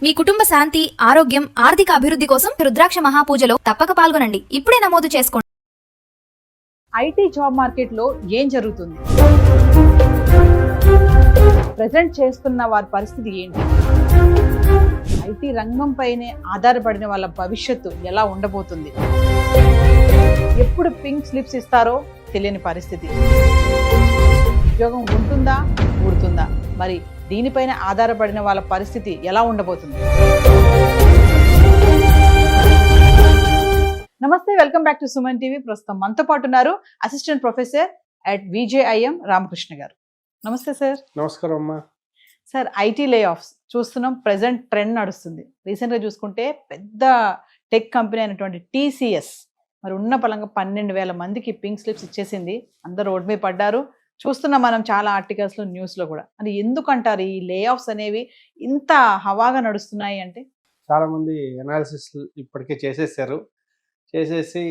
మీ కుటుంబ శాంతి, ఆరోగ్యం, ఆర్థిక అభివృద్ధి కోసం రుద్రాక్ష మహాపూజలో తప్పక పాల్గొనండి. ఇప్పుడే నమోదు చేసుకోండి. ఐటీ జాబ్ మార్కెట్లో ఏం జరుగుతుంది, ప్రెజెంట్ చేస్తున్న వారి పరిస్థితి ఏంటి, ఐటీ రంగం పైనే ఆధారపడిన వాళ్ళ భవిష్యత్తు ఎలా ఉండబోతుంది, ఎప్పుడు పింక్ స్లిప్స్ ఇస్తారో తెలియని పరిస్థితి, ఉద్యోగం ఉంటుందా ఊడుతుందా, మరి దీనిపైన ఆధారపడిన వాళ్ళ పరిస్థితి ఎలా ఉండబోతుంది. నమస్తే, welcome back to Suman TV. ప్రస్తుతం మనతో పాటు ఉన్నారు అసిస్టెంట్ ప్రొఫెసర్ అట్ విజేఐఎం రామకృష్ణ గారు. నమస్తే సార్. నమస్కారం అమ్మా. సార్, ఐటీ లే ఆఫ్స్ చూస్తున్నాం, ప్రెసెంట్ ట్రెండ్ నడుస్తుంది. రీసెంట్గా చూసుకుంటే పెద్ద టెక్ కంపెనీ అయినటువంటి టీసీఎస్ మరి ఉన్న పలంగా 12,000 మందికి పింక్ స్లిప్స్ ఇచ్చేసింది. అందరు రోడ్ మీద పడ్డారు. చూస్తున్నాం మనం చాలా ఆర్టికల్స్లో, న్యూస్లో కూడా. అది ఎందుకంటారు ఈ లే ఆఫ్స్ అనేవి ఇంత హవాగా నడుస్తున్నాయి అంటే? చాలా మంది అనాలిసిస్ ఇప్పటికే చేసేసి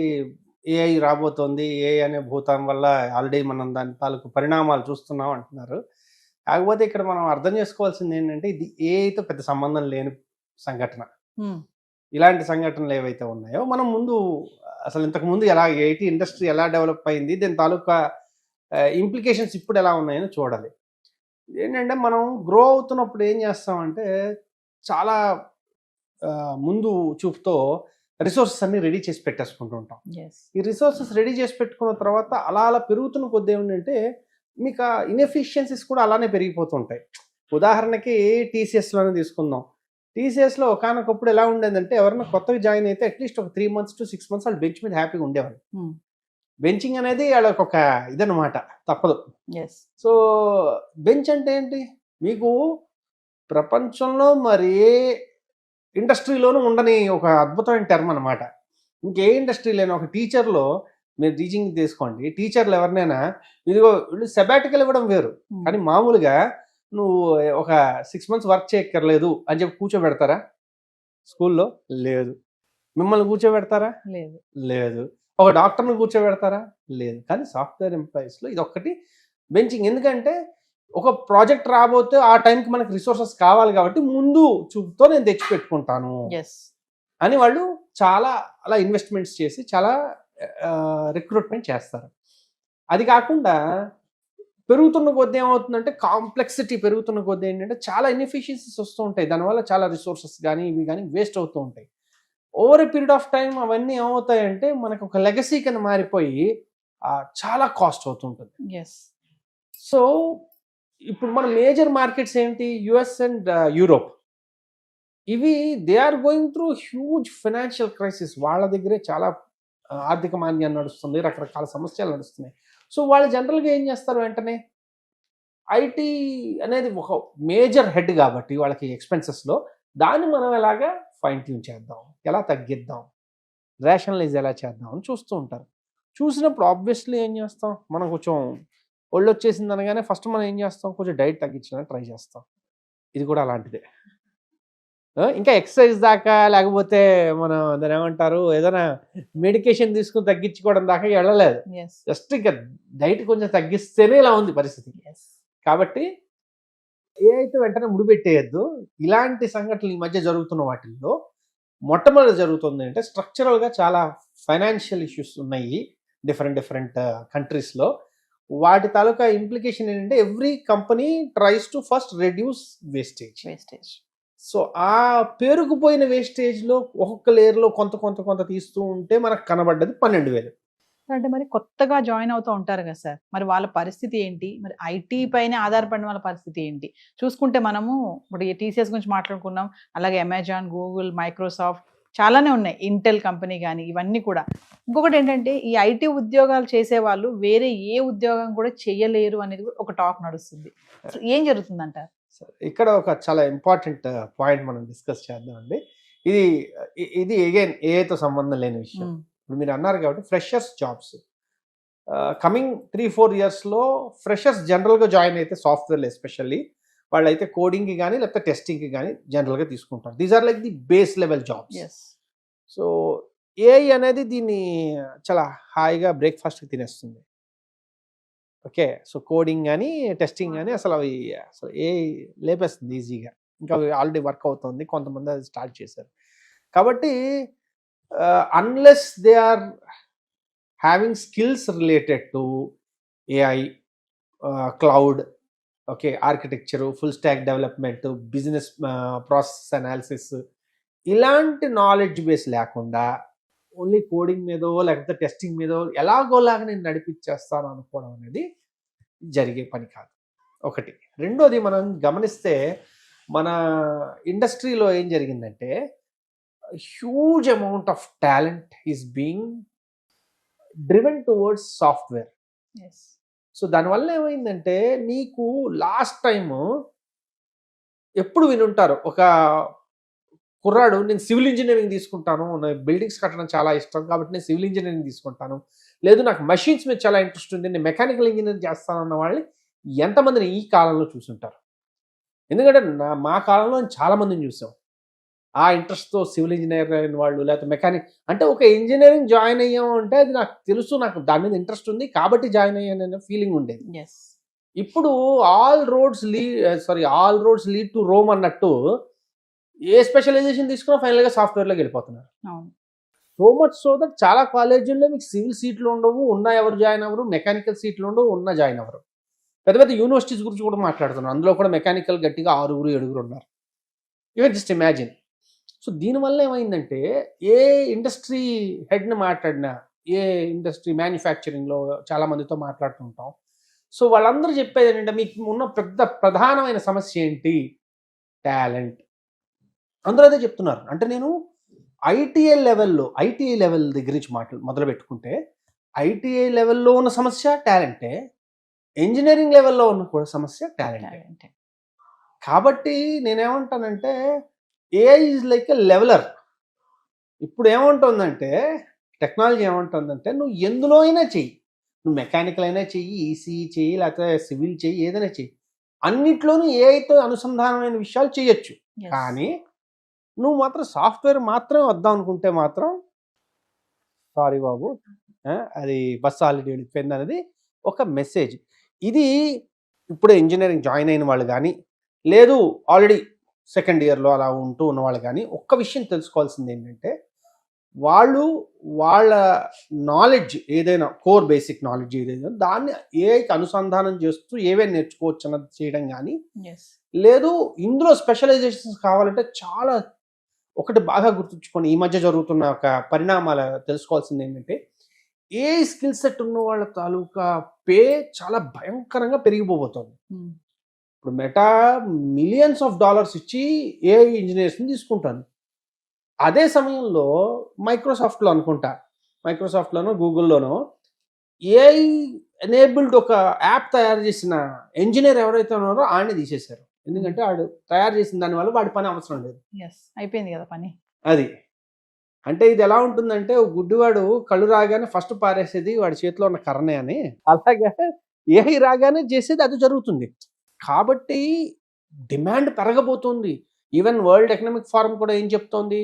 ఏఐ రాబోతోంది, ఏఐ అనే భూతం వల్ల ఆల్రెడీ మనం దాని తాలూకు పరిణామాలు చూస్తున్నాం అంటున్నారు. కాకపోతే ఇక్కడ మనం అర్థం చేసుకోవాల్సింది ఏంటంటే, ఇది ఏఐతో పెద్ద సంబంధం లేని సంఘటన. ఇలాంటి సంఘటనలు ఏవైతే ఉన్నాయో, మనం ముందు అసలు ఇంతకుముందు ఎలా ఐటీ ఇండస్ట్రీ ఎలా డెవలప్ అయింది, దీని తాలూకా ఇంప్లికేషన్స్ ఇప్పుడు ఎలా ఉన్నాయని చూడాలి. ఏంటంటే, మనం గ్రో అవుతున్నప్పుడు ఏం చేస్తామంటే, చాలా ముందు చూపుతో రిసోర్సెస్ అన్ని రెడీ చేసి పెట్టేసుకుంటూ ఉంటాం. ఈ రిసోర్సెస్ రెడీ చేసి పెట్టుకున్న తర్వాత అలా పెరుగుతున్న కొద్ది ఏమిటంటే, మీకు ఇన్ఎఫిషియన్సీస్ కూడా అలానే పెరిగిపోతుంటాయి. ఉదాహరణకి టీసీఎస్లోనే తీసుకుందాం. టీసీఎస్లో ఒకనొకప్పుడు ఎలా ఉండేదంటే, ఎవరైనా కొత్తగా జాయిన్ అయితే అట్లీస్ట్ ఒక 3 months to 6 months వాళ్ళు బెంచ్ మీద హ్యాపీగా ఉండేవాళ్ళు. బెంచింగ్ అనేది వాళ్ళకి ఒక ఇదనమాట, తప్పదు. సో బెంచ్ అంటే ఏంటి, మీకు ప్రపంచంలో మరి ఏ ఇండస్ట్రీలోనూ ఉండని ఒక అద్భుతమైన టర్మ్ అనమాట. ఇంకే ఇండస్ట్రీ లేని ఒక టీచర్లో మీరు టీచింగ్ తీసుకోండి, టీచర్లు ఎవరినైనా ఇదిగో వీళ్ళు సెబాటికల్ ఇవ్వడం వేరు, కానీ మామూలుగా నువ్వు ఒక 6 months వర్క్ చేయక్కర్లేదు అని చెప్పి కూర్చోబెడతారా స్కూల్లో? లేదు. మిమ్మల్ని కూర్చోబెడతారా? లేదు. ఒక డాక్టర్ని కూర్చోబెడతారా? లేదు. కానీ సాఫ్ట్వేర్ ఎంప్లాయీస్లో ఇది ఒక్కటి బెంచింగ్. ఎందుకంటే ఒక ప్రాజెక్ట్ రాబోతే ఆ టైంకి మనకి రిసోర్సెస్ కావాలి కాబట్టి ముందు చూపుతో నేను తెచ్చి పెట్టుకుంటాను అని వాళ్ళు చాలా అలా ఇన్వెస్ట్మెంట్స్ చేసి చాలా రిక్రూట్మెంట్ చేస్తారు. అది కాకుండా పెరుగుతున్న కొద్ది ఏమవుతుందంటే, కాంప్లెక్సిటీ పెరుగుతున్న కొద్ది ఏంటంటే చాలా ఇన్ఎఫిషియన్సీస్ వస్తూ ఉంటాయి. దానివల్ల చాలా రిసోర్సెస్ కానీ ఇవి కానీ వేస్ట్ అవుతూ ఉంటాయి. Over a period of time అవన్నీ ఏమవుతాయంటే, మనకు ఒక లెగసీ కింద మారిపోయి చాలా కాస్ట్ అవుతుంటుంది. సో ఇప్పుడు మన మేజర్ మార్కెట్స్ ఏంటి, యుఎస్ అండ్ యూరోప్. ఇవి they are going through huge financial crisis. వాళ్ళ దగ్గరే చాలా ఆర్థిక మాంద్యం నడుస్తుంది, రకరకాల సమస్యలు నడుస్తున్నాయి. సో వాళ్ళు జనరల్గా ఏం చేస్తారు, వెంటనే ఐటీ అనేది ఒక మేజర్ హెడ్ కాబట్టి వాళ్ళకి ఎక్స్పెన్సెస్లో దాన్ని మనం ఎలాగా ఫైన్ ట్యూన్ చేద్దాం, ఎలా తగ్గిద్దాం, రేషనలైజ్ ఎలా చేద్దాం అని చూస్తూ ఉంటారు. చూసినప్పుడు ఆబ్వియస్లీ ఏం చేస్తాం, మనం కొంచెం ఒళ్ళు వచ్చేసింది అనగానే ఫస్ట్ మనం ఏం చేస్తాం, కొంచెం డైట్ తగ్గించడానికి ట్రై చేస్తాం. ఇది కూడా అలాంటిదే. ఇంకా ఎక్సర్సైజ్ దాకా, లేకపోతే మనం దాని ఏమంటారు, ఏదైనా మెడికేషన్ తీసుకుని తగ్గించుకోవడం దాకా వెళ్ళలేదు. జస్ట్ ఇంకా డైట్ కొంచెం తగ్గిస్తేనే ఇలా ఉంది పరిస్థితి. కాబట్టి ఏ అయితే వెంటనే ముడిపెట్టేయద్దు. ఇలాంటి సంఘటనలు ఈ మధ్య జరుగుతున్న వాటిల్లో మొట్టమొదటి జరుగుతుంది అంటే, స్ట్రక్చరల్గా చాలా ఫైనాన్షియల్ ఇష్యూస్ ఉన్నాయి డిఫరెంట్ కంట్రీస్లో. వాటి తాలూకా ఇంప్లికేషన్ ఏంటంటే, every company tries to first reduce wastage. So ఆ పేరుకుపోయిన వేస్టేజ్లో ఒక్కొక్క లేయర్లో కొంత తీస్తూ ఉంటే మనకు కనబడ్డది 12,000. అంటే మరి కొత్తగా జాయిన్ అవుతూ ఉంటారు కదా సార్, మరి వాళ్ళ పరిస్థితి ఏంటి, మరి ఐటీ పైన ఆధారపడిన వాళ్ళ పరిస్థితి ఏంటి? చూసుకుంటే మనము ఇప్పుడు టీసీఎస్ గురించి మాట్లాడుకున్నాం, అలాగే అమెజాన్, గూగుల్, మైక్రోసాఫ్ట్ చాలానే ఉన్నాయి, ఇంటెల్ కంపెనీ కానీ ఇవన్నీ కూడా. ఇంకొకటి ఏంటంటే, ఈ ఐటీ ఉద్యోగాలు చేసే వాళ్ళు వేరే ఏ ఉద్యోగం కూడా చేయలేరు అనేది ఒక టాక్ నడుస్తుంది. ఏం జరుగుతుందంటారు? ఇక్కడ ఒక చాలా ఇంపార్టెంట్ పాయింట్ మనం డిస్కస్ చేద్దామండి. ఇది అగైన్ ఏఐతో సంబంధం లేని విషయం. ఇప్పుడు మీరు అన్నారు కాబట్టి ఫ్రెషర్స్ జాబ్స్ కమింగ్ 3-4 yearsలో ఫ్రెషర్స్ జనరల్గా జాయిన్ అయితే సాఫ్ట్వేర్లో ఎస్పెషల్లీ వాళ్ళైతే కోడింగ్కి కానీ లేకపోతే టెస్టింగ్కి కానీ జనరల్గా తీసుకుంటారు. These are like the base level jobs. So AI అనేది దీన్ని చాలా హాయిగా బ్రేక్ఫాస్ట్కి తినేస్తుంది. ఓకే, సో కోడింగ్ కానీ టెస్టింగ్ కానీ అసలు ఏ లేపేస్తుంది ఈజీగా. ఇంకా ఆల్రెడీ వర్క్ అవుతుంది, కొంతమంది అది స్టార్ట్ చేశారు. కాబట్టి unless they are having skills related to AI, cloud, okay, architecture, full stack development, business process analysis, ఇలాంటి నాలెడ్జ్ బేస్ లేకుండా ఓన్లీ కోడింగ్ మీదో లేకపోతే టెస్టింగ్ మీదో ఎలాగోలాగా నేను నడిపించేస్తాను అనుకోవడం అనేది జరిగే పని కాదు. ఒకటి. రెండోది, మనం గమనిస్తే మన ఇండస్ట్రీలో ఏం జరిగిందంటే huge amount of talent is being driven towards software. Yes. So దానివల్ల ఏమైందంటే మీకు లాస్ట్ టైము ఎప్పుడు వినుంటారు, ఒక కుర్రాడు నేను సివిల్ ఇంజనీరింగ్ తీసుకుంటాను, నాకు బిల్డింగ్స్ కట్టడం చాలా ఇష్టం కాబట్టి నేను సివిల్ ఇంజనీరింగ్ తీసుకుంటాను, లేదు నాకు మెషిన్స్ మీద చాలా ఇంట్రెస్ట్ ఉంది నేను మెకానికల్ ఇంజనీరింగ్ చేస్తానన్న వాళ్ళని ఎంతమందిని ఈ కాలంలో చూసుంటారు? ఎందుకంటే మా కాలంలో చాలామందిని చూసాం ఆ ఇంట్రెస్ట్తో సివిల్ ఇంజనీర్ అయిన వాళ్ళు, లేకపోతే మెకానిక్. అంటే ఒక ఇంజనీరింగ్ జాయిన్ అయ్యాము అంటే అది నాకు తెలుసు, నాకు దాని మీద ఇంట్రెస్ట్ ఉంది కాబట్టి జాయిన్ అయ్యాను అనే ఫీలింగ్ ఉండేది. ఎస్. ఇప్పుడు all roads lead to Rome అన్నట్టు ఏ స్పెషలైజేషన్ తీసుకున్నా ఫైనల్గా సాఫ్ట్వేర్లోకి వెళ్ళిపోతున్నారు. అవును. సో మచ్ సో దట్ చాలా కాలేజీల్లో మీకు సివిల్ సీట్లు ఉండవు, ఉన్న ఎవరు జాయిన్ అవ్వరు, మెకానికల్ సీట్లు ఉండవు, ఉన్న జాయిన్ అవ్వరు. పెద్ద పెద్ద యూనివర్సిటీస్ గురించి కూడా మాట్లాడుతున్నారు, అందులో కూడా మెకానికల్ గట్టిగా 6-7 ఉన్నారు. You just imagine. సో దీనివల్ల ఏమైందంటే ఏ ఇండస్ట్రీ హెడ్ని మాట్లాడినా, ఏ ఇండస్ట్రీ మ్యానుఫ్యాక్చరింగ్లో చాలామందితో మాట్లాడుతుంటాం. సో వాళ్ళందరూ చెప్పేది ఏంటంటే మీకు ఉన్న ప్రధానమైన సమస్య ఏంటి? టాలెంట్. అందరూ అదే చెప్తున్నారు. అంటే నేను ఐటీఐ లెవెల్ దగ్గర నుంచి మొదలు పెట్టుకుంటే ఐటీఐ లెవెల్లో ఉన్న సమస్య టాలెంటే, ఇంజనీరింగ్ లెవెల్లో ఉన్న కూడా సమస్య టాలెంటే. కాబట్టి నేనేమంటానంటే AI is like a leveller. ఇప్పుడు ఏమంటుందంటే టెక్నాలజీ ఏమంటుందంటే నువ్వు ఎందులో అయినా చెయ్యి, నువ్వు మెకానికల్ అయినా చెయ్యి, ఈసీఈ చెయ్యి, లేకపోతే సివిల్ చెయ్యి, ఏదైనా చెయ్యి, అన్నిట్లోనూ ఏఐతో అనుసంధానమైన విషయాలు చేయొచ్చు. కానీ నువ్వు మాత్రం సాఫ్ట్వేర్ మాత్రమే వద్దాం అనుకుంటే మాత్రం సారీ బాబు, అది బస్ ఆల్రెడీ వెళ్ళిపోయింది అనేది ఒక మెసేజ్. ఇది ఇప్పుడే ఇంజనీరింగ్ జాయిన్ అయిన వాళ్ళు కానీ, లేదు ఆల్రెడీ సెకండ్ ఇయర్లో అలా ఉంటూ ఉన్న వాళ్ళు కానీ ఒక్క విషయం తెలుసుకోవాల్సింది ఏంటంటే వాళ్ళ నాలెడ్జ్ ఏదైనా, కోర్ బేసిక్ నాలెడ్జ్ ఏదైనా దాన్ని ఏఐకి అనుసంధానం చేస్తూ ఏవైనా నేర్చుకోవచ్చు అన్నది చేయడం కానీ, లేదు ఇందులో స్పెషలైజేషన్స్ కావాలంటే చాలా ఒకటి బాగా గుర్తుంచుకొని ఈ మధ్య జరుగుతున్న ఒక పరిణామాలు తెలుసుకోవాల్సింది ఏంటంటే ఏ స్కిల్ సెట్ ఉన్న వాళ్ళ తాలూకా పే చాలా భయంకరంగా పెరిగిపోతుంది. ఇప్పుడు మెటా మిలియన్స్ ఆఫ్ డాలర్స్ ఇచ్చి ఏఐ ఇంజనీర్స్ని తీసుకుంటాను. అదే సమయంలో మైక్రోసాఫ్ట్లోనో గూగుల్లోనో ఏఐ ఎనేబుల్డ్ ఒక యాప్ తయారు చేసిన ఇంజనీర్ ఎవరైతే ఉన్నారో ఆయన్ని తీసేశారు. ఎందుకంటే వాడు తయారు చేసిన దానివల్ల వాడి పని అవసరం లేదు, అయిపోయింది కదా పని. అది అంటే ఇది ఎలా ఉంటుందంటే గుడ్డివాడు కళ్ళు రాగానే ఫస్ట్ పారేసేది వాడి చేతిలో ఉన్న కర్రనే అని, అలాగే ఏఐ రాగానే చేసేది అది జరుగుతుంది. కాబట్టి డిమాండ్ పెరగబోతుంది. ఈవెన్ వరల్డ్ ఎకనామిక్ ఫోరం కూడా ఏం చెప్తోంది,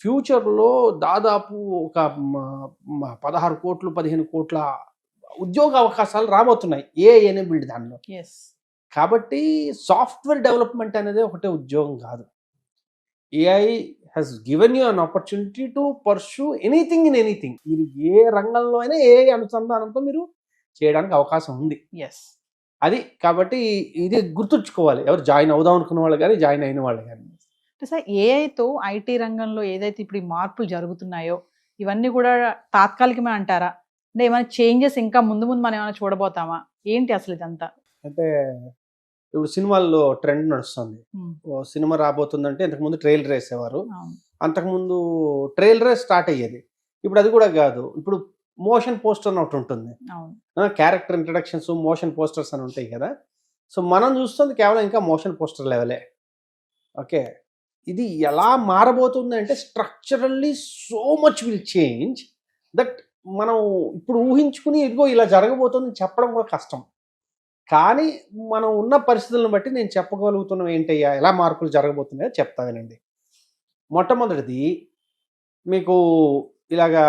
ఫ్యూచర్లో దాదాపు ఒక 16 కోట్లు 15 కోట్ల ఉద్యోగ అవకాశాలు రాబోతున్నాయి ఏఐ ఎనేబుల్డ్ దానిలో. కాబట్టి సాఫ్ట్వేర్ డెవలప్మెంట్ అనేది ఒకటే ఉద్యోగం కాదు. AI has given you an opportunity to pursue anything in anything. మీరు ఏ రంగంలో అయినా ఏఐ అనుసంధానంతో మీరు చేయడానికి అవకాశం ఉంది. అది కాబట్టి ఇది గుర్తుంచుకోవాలి ఎవరు జాయిన్ అవుదాం అనుకున్న వాళ్ళు కానీ, జాయిన్ అయిన వాళ్ళు కానీ. సార్, ఏఐతో ఐటీ రంగంలో ఏదైతే ఇప్పుడు ఈ మార్పులు జరుగుతున్నాయో ఇవన్నీ కూడా తాత్కాలికమే అంటారా? అంటే ఏమైనా చేంజెస్ ఇంకా ముందు మనం ఏమైనా చూడబోతామా? ఏంటి అసలు ఇదంతా? అంటే ఇప్పుడు సినిమాల్లో ట్రెండ్ నడుస్తుంది. సినిమా రాబోతుందంటే ఇంతకుముందు ట్రైలర్ వేసేవారు, అంతకుముందు ట్రైలర్ స్టార్ట్ అయ్యేది. ఇప్పుడు అది కూడా కాదు, ఇప్పుడు మోషన్ పోస్టర్ అని ఒకటి ఉంటుంది, క్యారెక్టర్ ఇంట్రడక్షన్స్ మోషన్ పోస్టర్స్ అని ఉంటాయి కదా. సో మనం చూస్తుంది కేవలం ఇంకా మోషన్ పోస్టర్ లెవెలే. ఓకే, ఇది ఎలా మారబోతుంది అంటే structurally so much will change that మనం ఇప్పుడు ఊహించుకుని ఇదిగో ఇలా జరగబోతుంది చెప్పడం కూడా కష్టం. కానీ మనం ఉన్న పరిస్థితులను బట్టి నేను చెప్పగలుగుతున్నాం ఏంటయ్యా ఎలా మార్పులు జరగబోతున్నాయో చెప్తా వినండి. మొట్టమొదటిది, మీకు ఇలాగా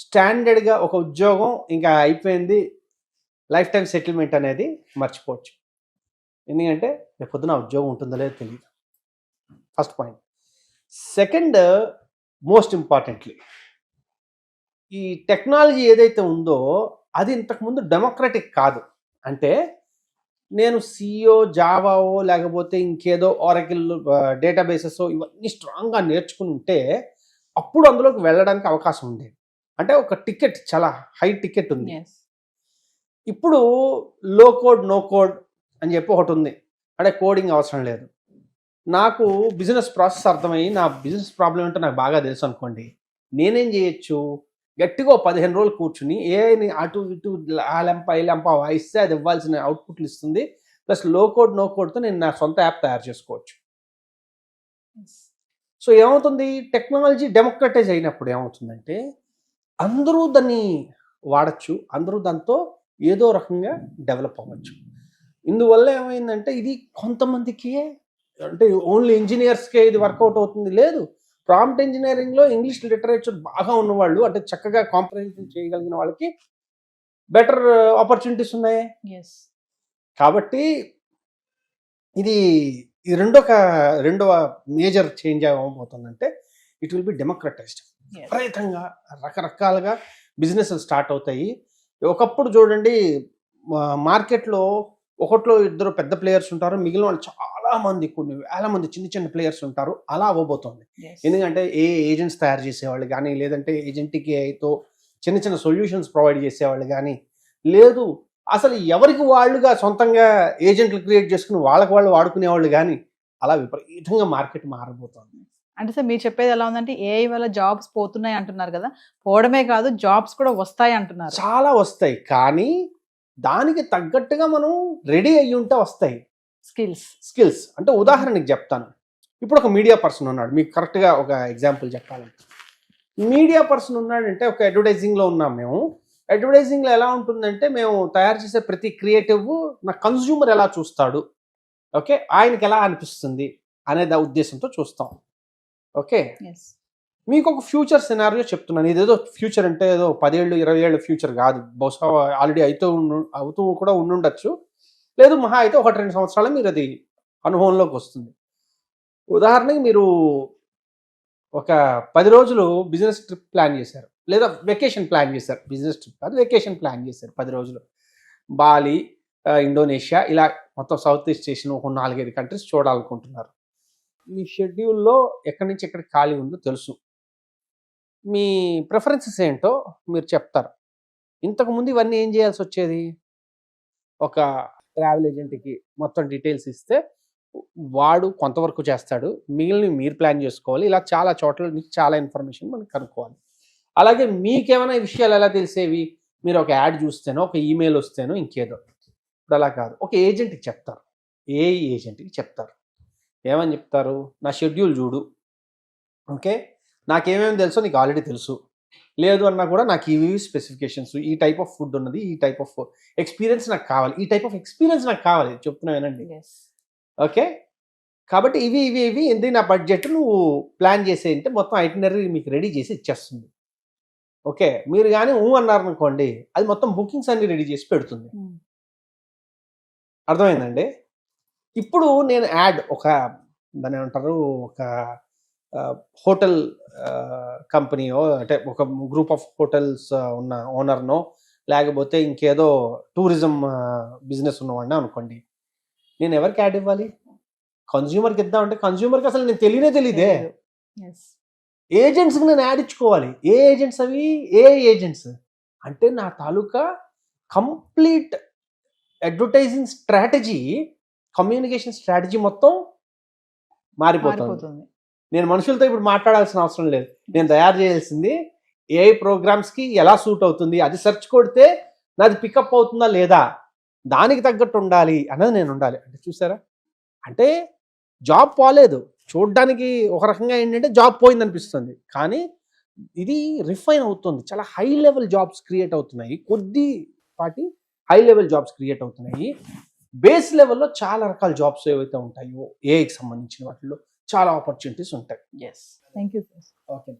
స్టాండర్డ్గా ఒక ఉద్యోగం ఇంకా అయిపోయింది, లైఫ్ టైం సెటిల్మెంట్ అనేది మర్చిపోవచ్చు. ఎందుకంటే రేపు పొద్దున ఉద్యోగం ఉంటుందో లేదో తెలియదు. First point. Second, most importantly, ఈ టెక్నాలజీ ఏదైతే ఉందో అది ఇంతకుముందు డెమోక్రటిక్ కాదు. అంటే నేను సిఓ, జావావో లేకపోతే ఇంకేదో ఆరకిల్ డేటాబేసెస్ ఇవన్నీ స్ట్రాంగ్గా నేర్చుకుని ఉంటే అప్పుడు అందులోకి వెళ్ళడానికి అవకాశం ఉండేది. అంటే ఒక టికెట్, చాలా హై టికెట్ ఉంది. Yes. ఇప్పుడు లో కోడ్ నో కోడ్ అని చెప్పి ఒకటి ఉంది. అంటే కోడింగ్ అవసరం లేదు. నాకు బిజినెస్ ప్రాసెస్ అర్థమయ్యి నా బిజినెస్ ప్రాబ్లం ఏంటో నాకు బాగా తెలుసు అనుకోండి, నేనేం చేయొచ్చు, గట్టిగా 15 రోజులు కూర్చుని ఏఐని అటు ఇటు ఆ లెంప ఈ లెంప వాయిస్తే అది ఇవ్వాల్సిన అవుట్పుట్లు ఇస్తుంది. ప్లస్ లో కోడ్ నో కోడ్తో నేను నా సొంత యాప్ తయారు చేసుకోవచ్చు. Yes. సో ఏమవుతుంది, టెక్నాలజీ డెమోక్రటైజ్ అయినప్పుడు ఏమవుతుందంటే అందరూ దాన్ని వాడచ్చు, అందరూ దాంతో ఏదో రకంగా డెవలప్ అవ్వచ్చు. ఇందువల్ల ఏమైందంటే ఇది కొంతమందికి, అంటే ఓన్లీ ఇంజనీర్స్కే ఇది వర్కౌట్ అవుతుంది లేదు. ప్రాంప్ట్ ఇంజనీరింగ్లో ఇంగ్లీష్ లిటరేచర్ బాగా ఉన్నవాళ్ళు, అంటే చక్కగా కాంప్రహెన్షన్ చేయగలిగిన వాళ్ళకి బెటర్ ఆపర్చునిటీస్ ఉన్నాయి. Yes. కాబట్టి ఇది ఈ రెండవ మేజర్ చేంజ్ ఏమవుతుందంటే it will be democratised. Yes. విపరీతంగా రకరకాలుగా బిజినెస్ స్టార్ట్ అవుతాయి. ఒకప్పుడు చూడండి, మార్కెట్లో ఒకట్లో ఇద్దరు పెద్ద ప్లేయర్స్ ఉంటారు, మిగిలిన వాళ్ళు చాలా మంది, కొన్ని వేల మంది చిన్న చిన్న ప్లేయర్స్ ఉంటారు. అలా అవ్వబోతోంది. Yes. ఎందుకంటే ఏజెంట్స్ తయారు చేసేవాళ్ళు కానీ, లేదంటే ఏజెంట్కి అయితే చిన్న చిన్న సొల్యూషన్స్ ప్రొవైడ్ చేసేవాళ్ళు కానీ, లేదు అసలు ఎవరికి వాళ్ళుగా సొంతంగా ఏజెంట్లు క్రియేట్ చేసుకుని వాళ్ళకి వాళ్ళు వాడుకునేవాళ్ళు కానీ, అలా విపరీతంగా మార్కెట్ మారబోతోంది. అంటే సార్ మీరు చెప్పేది ఎలా ఉందంటే ఏఐ వల్ల జాబ్స్ పోతున్నాయి అంటున్నారు కదా, పోవడమే కాదు జాబ్స్ కూడా వస్తాయి అంటున్నారు. చాలా వస్తాయి, కానీ దానికి తగ్గట్టుగా మనం రెడీ అయ్యి ఉంటే వస్తాయి స్కిల్స్. అంటే ఉదాహరణకి చెప్తాను. ఇప్పుడు ఒక మీడియా పర్సన్ ఉన్నాడు, మీకు కరెక్ట్గా ఒక ఎగ్జాంపుల్ చెప్పాలంటే, మీడియా పర్సన్ ఉన్నాడంటే ఒక అడ్వర్టైజింగ్లో ఉన్నాం మేము. అడ్వర్టైజింగ్లో ఎలా ఉంటుందంటే మేము తయారు చేసే ప్రతి క్రియేటివ్ నా కన్జ్యూమర్ ఎలా చూస్తాడు, ఓకే, ఆయనకి ఎలా అనిపిస్తుంది అనే ఉద్దేశంతో చూస్తాం. Okay, Yes. మీకు ఒక ఫ్యూచర్ సినారియో చెప్తున్నాను. ఇదేదో ఫ్యూచర్ అంటే ఏదో 10 ఏళ్ళు 20 ఏళ్ళ ఫ్యూచర్ కాదు, బహుశా ఆల్రెడీ అవుతూ కూడా ఉండుండొచ్చు, లేదు మహా అయితే 1-2 సంవత్సరాలు మీరు అది అనుభవంలోకి వస్తుంది. ఉదాహరణకి మీరు ఒక 10 రోజులు బిజినెస్ ట్రిప్ ప్లాన్ చేశారు, లేదా వెకేషన్ ప్లాన్ చేశారు. బిజినెస్ ట్రిప్ కాదు, వెకేషన్ ప్లాన్ చేశారు 10 రోజులు. బాలి, ఇండోనేషియా, ఇలా మొత్తం సౌత్ ఈస్ట్ ఏషియన్ ఒక 4-5 కంట్రీస్ చూడాలనుకుంటున్నారు. మీ షెడ్యూల్లో ఎక్కడి నుంచి ఎక్కడికి ఖాళీ ఉందో తెలుసు, మీ ప్రిఫరెన్సెస్ ఏంటో మీరు చెప్తారు. ఇంతకుముందు ఇవన్నీ ఏం చేయాల్సి వచ్చేది, ఒక ట్రావెల్ ఏజెంట్కి మొత్తం డీటెయిల్స్ ఇస్తే వాడు కొంతవరకు చేస్తాడు, మిగిలిన మీరు ప్లాన్ చేసుకోవాలి. ఇలా చాలా చోట్ల నుంచి చాలా ఇన్ఫర్మేషన్ మనం కనుక్కోవాలి. అలాగే మీకేమైనా ఈ విషయాలు ఎలా తెలిసేవి, మీరు ఒక యాడ్ చూస్తేనో, ఒక ఈమెయిల్ వస్తేనో, ఇంకేదో. ఇప్పుడు అలా కాదు, ఒక ఏజెంట్కి చెప్తారు, ఏఐ ఏజెంట్కి చెప్తారు. ఏమని చెప్తారు, నా షెడ్యూల్ చూడు, ఓకే, నాకేమేమి తెలుసో నీకు ఆల్రెడీ తెలుసు, లేదు అన్నా కూడా నాకు ఇవి స్పెసిఫికేషన్స్, ఈ టైప్ ఆఫ్ ఫుడ్ ఉన్నది, ఈ టైప్ ఆఫ్ ఎక్స్పీరియన్స్ నాకు కావాలి, ఈ టైప్ ఆఫ్ ఎక్స్పీరియన్స్ నాకు కావాలి, చెప్తున్నా వినండి. Yes. ఓకే, కాబట్టి ఇవి ఇది నా బడ్జెట్, నువ్వు ప్లాన్ చేసేయంటే మొత్తం ఐటినరీ మీకు రెడీ చేసి ఇచ్చేస్తుంది. ఓకే, మీరు కానీ అన్నారనుకోండి, అది మొత్తం బుకింగ్స్ అన్ని రెడీ చేసి పెడుతుంది. Hmm. అర్థమైందండి. ఇప్పుడు నేను యాడ్ దాన్ని ఏమంటారు, ఒక హోటల్ కంపెనీయో, అంటే ఒక గ్రూప్ ఆఫ్ హోటల్స్ ఉన్న ఓనర్నో, లేకపోతే ఇంకేదో టూరిజం బిజినెస్ ఉన్నవాడిని అనుకోండి, నేను ఎవరికి యాడ్ ఇవ్వాలి, కన్జ్యూమర్కి ఇద్దామంటే కన్జ్యూమర్కి అసలు నేను తెలియదే. Yes. ఏజెంట్స్కి నేను యాడ్ ఇచ్చుకోవాలి. ఏ ఏజెంట్స్ అవి, ఏ ఏజెంట్స్ అంటే నా తాలూకా complete advertising strategy, communication strategy మొత్తం మారిపోతుంది. నేను మనుషులతో ఇప్పుడు మాట్లాడాల్సిన అవసరం లేదు, నేను తయారు చేయాల్సింది ఏఐ ప్రోగ్రామ్స్కి ఎలా సూట్ అవుతుంది, అది సెర్చ్ కొడితే నాది పికప్ అవుతుందా లేదా, దానికి తగ్గట్టు ఉండాలి అన్నది నేను ఉండాలి. అంటే చూసారా, అంటే జాబ్ పోలేదు, చూడడానికి ఒక రకంగా ఏంటంటే జాబ్ పోయింది అనిపిస్తుంది, కానీ ఇది రిఫైన్ అవుతుంది. చాలా హై లెవెల్ జాబ్స్ క్రియేట్ అవుతున్నాయి, కొద్దిపాటి హై లెవెల్ జాబ్స్ క్రియేట్ అవుతున్నాయి. బేస్ లెవెల్లో చాలా రకాల జాబ్స్ ఏవైతే ఉంటాయో ఏఐకి సంబంధించిన వాటిలో చాలా ఆపర్చునిటీస్ ఉంటాయి. Yes. Thank you, sir. Okay.